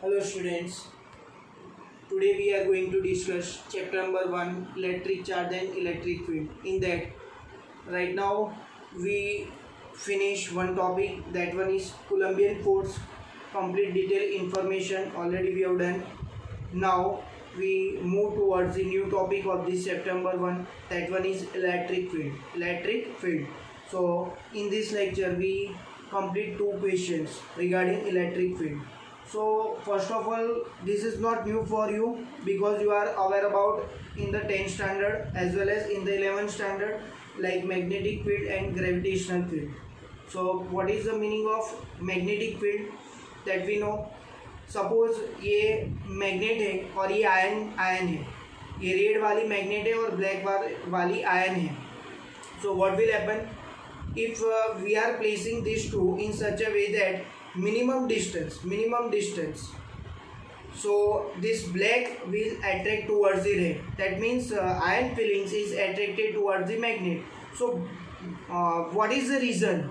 Hello students, today we are going to discuss chapter number 1 electric charge and electric field. In that, right now we finish one topic, that one is Colombian force, complete detailed information already we have done. Now we move towards the new topic of this chapter number 1, that one is electric field. So in this lecture we complete two questions regarding electric field. So first of all, this is not new for you because you are aware about in the 10th standard as well as in the 11th standard, like magnetic field and gravitational field. So what is the meaning of magnetic field, that we know. Suppose ये magnet है और ये ion है, ये red वाली magnet है और black वाली आयन है. So what will happen if we are placing these two in such a way that minimum distance, so this black will attract towards the red. That means iron fillings is attracted towards the magnet. So what is the reason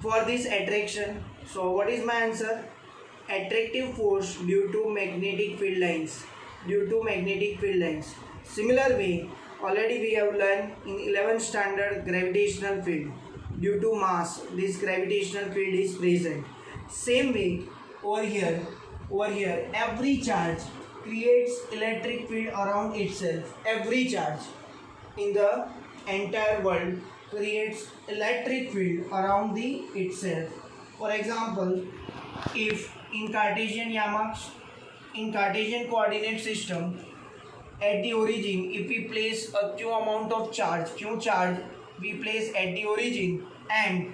for this attraction? So what is my answer? Attractive force due to magnetic field lines. Similar way, already we have learned in 11th standard gravitational field. Due to mass, this gravitational field is present. Same way, over here, every charge creates electric field around itself. Every charge in the entire world creates electric field around itself. For example, if in Cartesian coordinate system, at the origin, if we place a q amount of charge, we place at the origin, and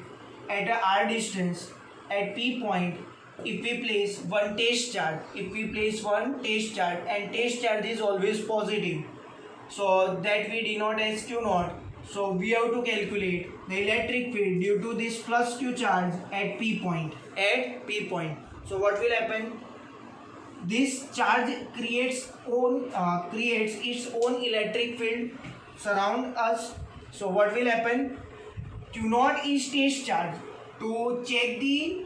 at a r distance at p point, if we place one test charge, and test charge is always positive, so that we denote as q naught. So we have to calculate the electric field due to this plus q charge at p point. So what will happen? This charge creates its own electric field surround us. So what will happen? Q naught is test charge. To check the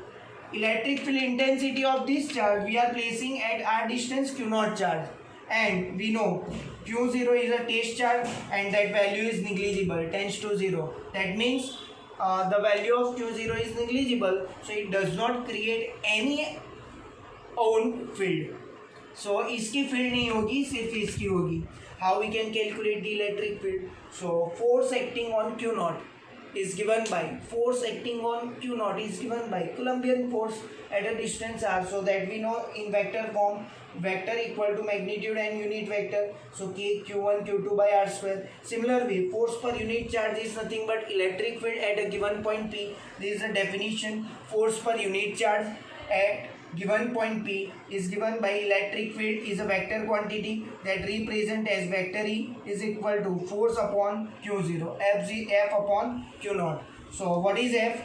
electric field intensity of this charge, we are placing at r distance q naught charge, and we know q0 is a test charge and that value is negligible, tends to 0. That means the value of q0 is negligible, so it does not create any own field. So इसकी field नहीं होगी, सिर्फ इसकी होगी. How we can calculate the electric field? So force acting on q naught is given by Coulombian force at a distance r. So that we know in vector form, vector equal to magnitude and unit vector. So k q1 q2 by r square. Similar way, force per unit charge is nothing but electric field at a given point p. This is the definition. Force per unit charge at given point p is given by electric field is a vector quantity that represent as vector E is equal to force upon q0, f upon q naught. So what is f?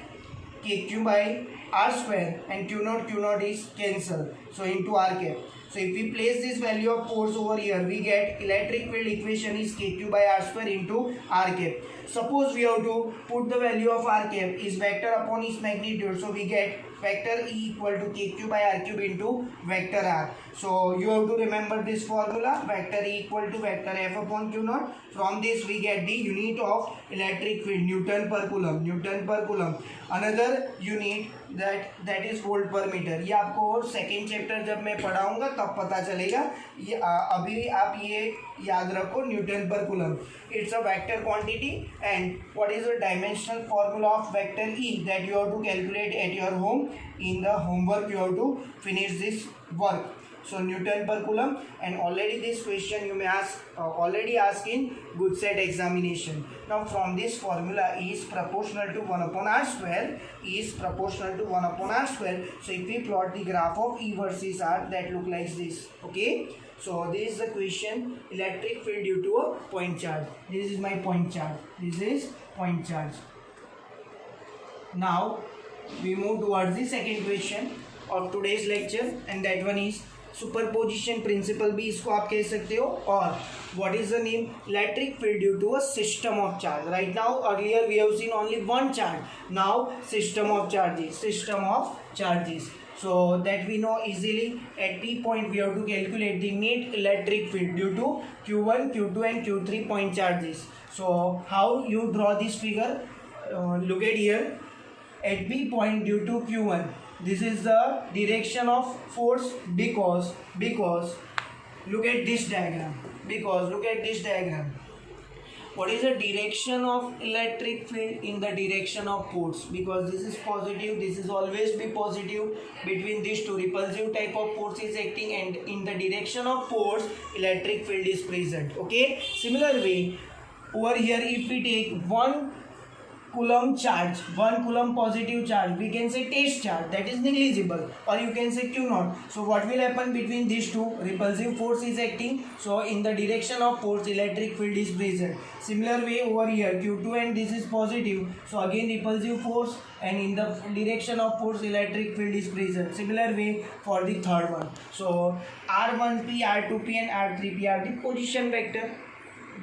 kq by r square, and q naught is cancel, so into r cap. So if we place this value of force over here, we get electric field equation is kq by r square into r cap. Suppose we have to put the value of r cap is vector upon its magnitude, so we get vector E equal to kq by r cube into vector r. So you have to remember this formula, vector E equal to vector f upon q naught. From this we get the unit of electric field, Newton per coulomb. Another unit that is volt per meter. ये आपको second chapter जब मैं पढ़ाऊंगा तब पता चलेगा. ये अभी आप ये याद रखो, न्यूटन पर coulomb. It's a vector quantity, and what is the dimensional formula of vector E that you have to calculate at your home. In the homework you have to finish this work. So Newton per coulomb, and already this question you may ask already asked in good set examination. Now from this formula, E is proportional to 1 upon r square. So if we plot the graph of E versus R, that look like this. Okay. So this is the question, electric field due to a point charge. This is my point charge. Now we move towards the second question of today's lecture, and that one is superposition principle भी इसको आप कह सकते हो. और what is the name? Electric field due to a system of charge. Right now, earlier we have seen only one charge. Now system of charges. So that we know easily. At P point we have to calculate the net electric field due to Q1, Q2 and Q3 point charges. So how you draw this figure? Look at here. At B point due to Q1, this is the direction of force because look at this diagram. What is the direction of electric field in the direction of force? Because this is positive, this is always be positive. Between these two, repulsive type of force is acting, and in the direction of force, electric field is present. Okay. Similar way, over here, if we take 1 coulomb charge, 1 coulomb positive charge, we can say test charge, that is negligible, or you can say Q naught. So what will happen between these two? Repulsive force is acting, so in the direction of force electric field is present. Similar way over here, Q2 and this is positive, so again repulsive force, and in the direction of force electric field is present. Similar way for the third one. So R1p, R2p and R3p are the position vector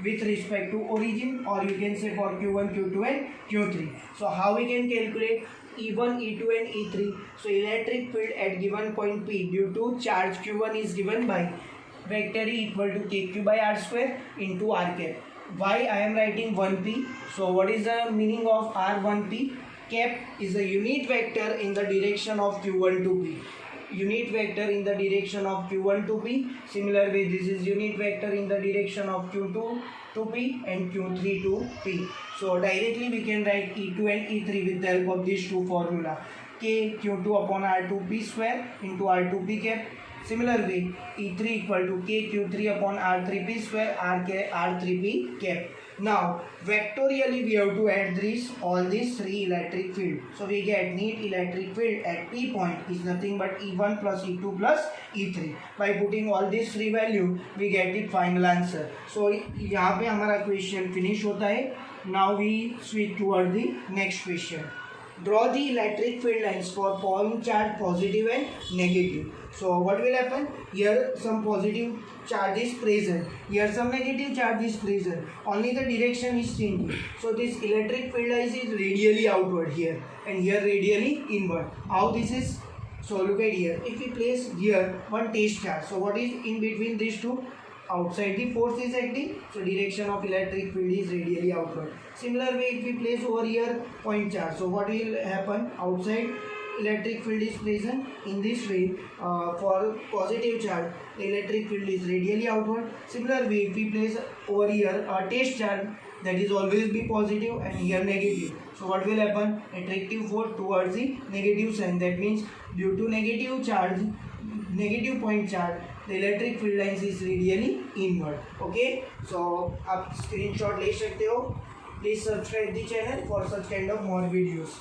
with respect to origin, or you can say for Q1, Q2 and Q3. So how we can calculate E1, E2 and E3? So electric field at given point P due to charge Q1 is given by vector E equal to KQ by R square into R cap. Why I am writing 1P? So what is the meaning of R1P? Cap is a unit vector in the direction of Q1 to P. Unit vector in the direction of Q1 to P. Similar way, this is unit vector in the direction of Q2 to P and Q3 to P. So directly we can write E2 and E3 with the help of these two formula. K Q2 upon R2P square into R2P cap. Similar way, E3 equal to K Q3 upon R3P square R3P cap. Now vectorially we have to add all these three electric field. So we get net electric field at P point is nothing but E1 plus E2 plus E3. By putting all these three value we get the final answer. So यहाँ पे हमारा question finish होता है. Now we switch toward the next question. Draw the electric field lines for point charge positive and negative. So what will happen? Here some positive charge is present, here some negative charge is present, only the direction is changing. So this electric field lines is radially outward here, and here radially inward. How this is? So look at here, if we place here one test charge, so what is in between these two? Outside the force is acting, so direction of electric field is radially outward. Similar way, if we place over here point charge, so what will happen? Outside electric field is present. In this way, for positive charge, the electric field is radially outward. Similar way, if we place over here a test charge, that is always be positive, and here negative. So what will happen? Attractive force towards the negative sign. That means due to negative charge, negative point charge, the electric field lines is radially inward. Okay, so आप screenshot ले सकते हो. Please subscribe the channel for such kind of more videos.